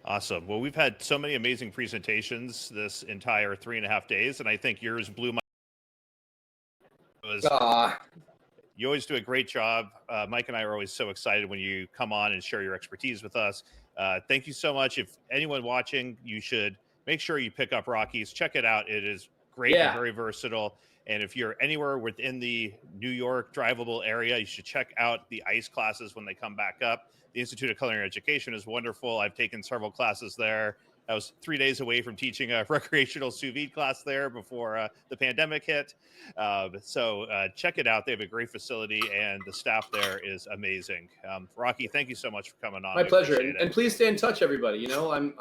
Awesome. Well, we've had so many amazing presentations this entire 3.5 days, and I think yours blew my. You always do a great job. Mike and I are always so excited when you come on and share your expertise with us. Thank you so much. If anyone watching, you should make sure you pick up Rocky's. Check it out. It is great and very versatile. And if you're anywhere within the New York drivable area, you should check out the ICE classes when they come back up. The Institute of Culinary Education is wonderful. I've taken several classes there. I was 3 days away from teaching a recreational sous vide class there before the pandemic hit. So check it out. They have a great facility, and the staff there is amazing. Rockey, thank you so much for coming on. My pleasure. And please stay in touch, everybody. I'm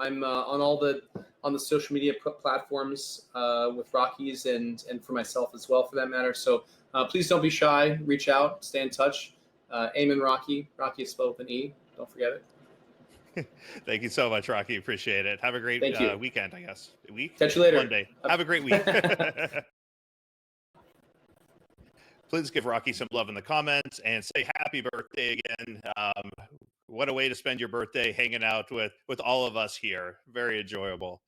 on the social media platforms with Rocky's and for myself as well, for that matter. So please don't be shy. Reach out. Stay in touch. Eamon Rockey. Rockey is spelled with an E. Don't forget it. Thank you so much, Rockey. Appreciate it. Have a great weekend, I guess. Catch you later. Monday. Have a great week. Please give Rockey some love in the comments and say happy birthday again. What a way to spend your birthday hanging out with all of us here. Very enjoyable.